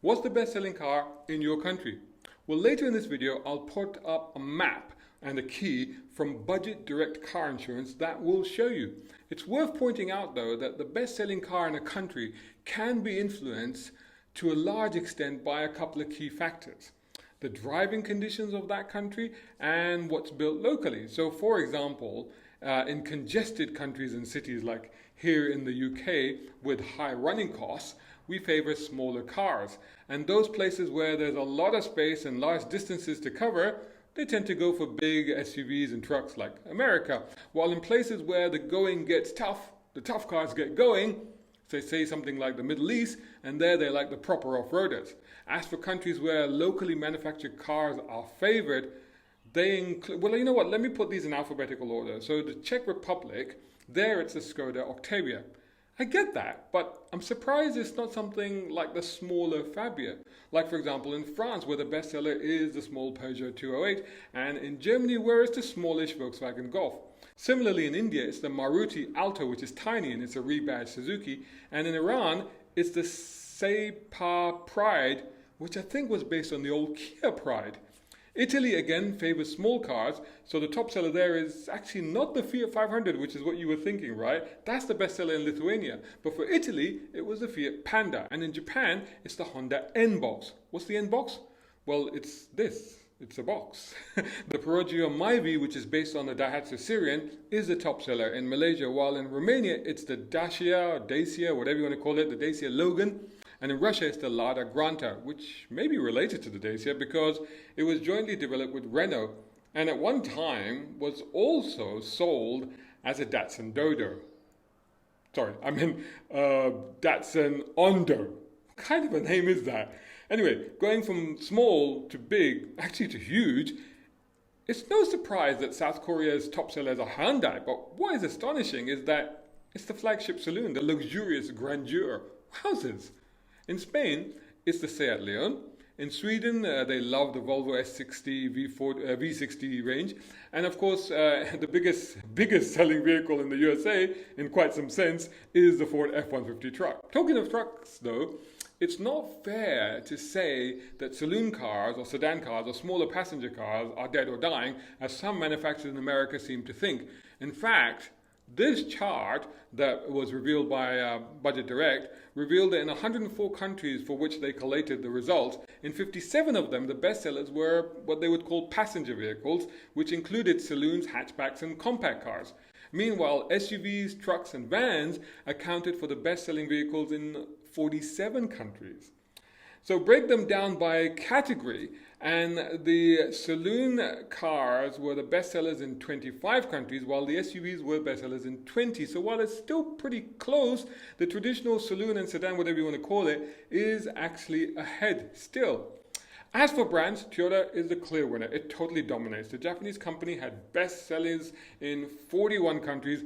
What's the best-selling car in your country? Well, later in this video, I'll put up a map and a key from Budget Direct Car Insurance that will show you. It's worth pointing out, though, that the best-selling car in a country can be influenced to a large extent by a couple of key factors: the driving conditions of that country and what's built locally. So, for example, in congested countries and cities like here in the UK with high running costs, we favor smaller cars. And those places where there's a lot of space and large distances to cover, they tend to go for big SUVs and trucks like America. While in places where the going gets tough, the tough cars get going, so say something like the Middle East, and there they're like the proper off-roaders. As for countries where locally manufactured cars are favored, they include, well, you know what, let me put these in alphabetical order. So the Czech Republic, there it's the Skoda Octavia. I get that, but I'm surprised it's not something like the smaller Fabia. Like, for example, in France, where the bestseller is the small Peugeot 208, and in Germany, where it's the smallish Volkswagen Golf. Similarly, in India, it's the Maruti Alto, which is tiny and it's a rebadged Suzuki. And in Iran, it's the Sepah Pride, which I think was based on the old Kia Pride. Italy again favors small cars, so the top seller there is actually not the Fiat 500, which is what you were thinking, right? That's the bestseller in Lithuania. But for Italy, it was the Fiat Panda. And in Japan, it's the Honda N-Box. What's the N-Box? Well, it's this. It's a box. The Piaggio Myvi, which is based on the Daihatsu Sirion, is the top seller in Malaysia, while in Romania, it's the Dacia, or Dacia, whatever you want to call it, the Dacia Logan. And in Russia, it's the Lada Granta, which may be related to the Dacia because it was jointly developed with Renault and at one time was also sold as a Datsun Dodo. Sorry, I mean Datsun Ondo. What kind of a name is that? Anyway, going from small to big, actually to huge, it's no surprise that South Korea's top sellers are Hyundai, but what is astonishing is that it's the flagship saloon, the luxurious grandeur. Wowzers! In Spain, it's the Seat Leon. In Sweden, they love the Volvo S60 V60 range. And of course, the biggest selling vehicle in the USA, in quite some sense, is the Ford F-150 truck. Talking of trucks, though, it's not fair to say that saloon cars or sedan cars or smaller passenger cars are dead or dying, as some manufacturers in America seem to think. In fact, this chart that was revealed by Budget Direct revealed that in 104 countries for which they collated the results, in 57 of them, the bestsellers were what they would call passenger vehicles, which included saloons, hatchbacks, and compact cars. Meanwhile, SUVs, trucks, and vans accounted for the best-selling vehicles in 47 countries. So break them down by category, and the saloon cars were the bestsellers in 25 countries, while the SUVs were bestsellers in 20. So while it's still pretty close, the traditional saloon and sedan, whatever you want to call it, is actually ahead still. As for brands, Toyota is the clear winner. It totally dominates. The Japanese company had best sellers in 41 countries,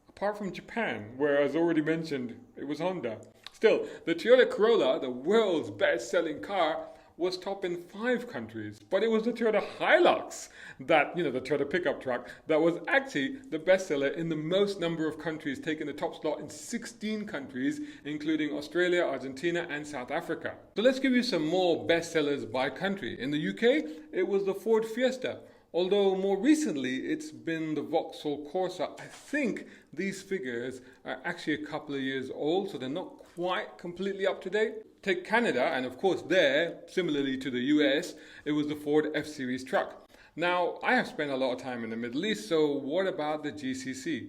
apart from Japan, where, as already mentioned, it was Honda. Still, the Toyota Corolla, the world's best-selling car, was top in 5 countries. But it was the Toyota Hilux, that, the Toyota pickup truck, that was actually the bestseller in the most number of countries, taking the top slot in 16 countries, including Australia, Argentina, and South Africa. So let's give you some more bestsellers by country. In the UK, it was the Ford Fiesta. Although more recently, it's been the Vauxhall Corsa. I think these figures are actually a couple of years old, so they're not quite completely up to date. Take Canada, and of course there, similarly to the US, it was the Ford F-Series truck. Now, I have spent a lot of time in the Middle East, so what about the GCC?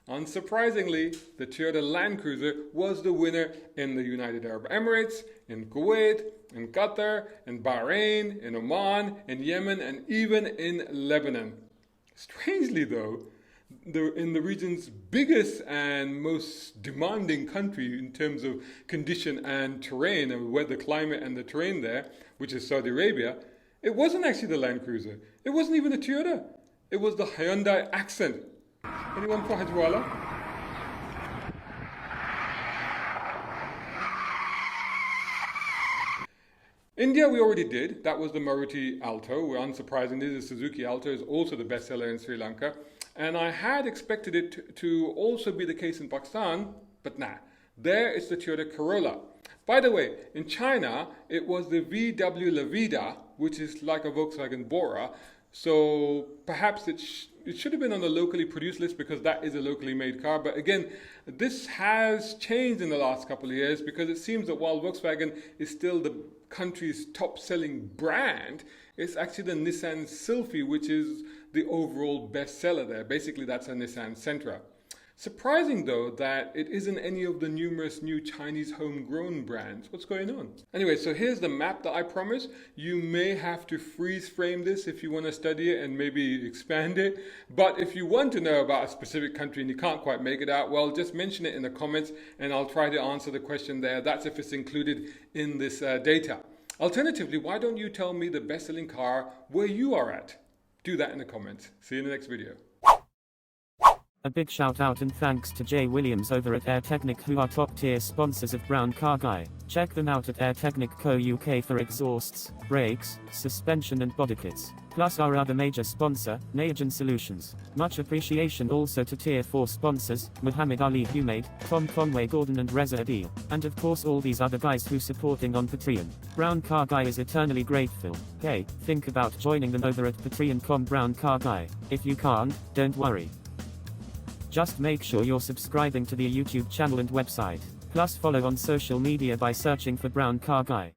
Unsurprisingly, the Toyota Land Cruiser was the winner in the United Arab Emirates, in Kuwait, in Qatar, in Bahrain, in Oman, in Yemen, and even in Lebanon. Strangely though, in the region's biggest and most demanding country in terms of condition and terrain, and weather, climate, and the terrain there, which is Saudi Arabia, it wasn't actually the Land Cruiser. It wasn't even a Toyota. It was the Hyundai Accent. Anyone for Hajwala? India we already did. That was the Maruti Alto. Unsurprisingly, the Suzuki Alto is also the bestseller in Sri Lanka. And I had expected it to also be the case in Pakistan, but nah. There is the Toyota Corolla. By the way, in China, it was the VW Lavida, which is like a Volkswagen Bora. So perhaps it should have been on the locally produced list because that is a locally made car. But again, this has changed in the last couple of years because it seems that while Volkswagen is still the country's top-selling brand, it's actually the Nissan Sylphy, which is the overall bestseller there. Basically, that's a Nissan Sentra. Surprising though that it isn't any of the numerous new Chinese homegrown brands. What's going on? Anyway, so here's the map that I promised. You may have to freeze frame this if you want to study it and maybe expand it. But if you want to know about a specific country and you can't quite make it out, well, just mention it in the comments and I'll try to answer the question there. That's if it's included in this data. Alternatively, why don't you tell me the best-selling car where you are at? Do that in the comments. See you in the next video. A big shout out and thanks to Jay Williams over at Air Technic, who are top tier sponsors of Brown Car Guy. Check them out at Air Technic Co UK for exhausts, brakes, suspension and body kits. Plus our other major sponsor, Nayagen Solutions. Much appreciation also to tier 4 sponsors, Muhammad Ali Humaid, Tom Conway Gordon and Reza Adil. And of course all these other guys who supporting on Patreon. Brown Car Guy is eternally grateful. Hey, think about joining them over at patreon.com Brown Car Guy. If you can't, don't worry. Just make sure you're subscribing to the YouTube channel and website. Plus follow on social media by searching for Brown Car Guy.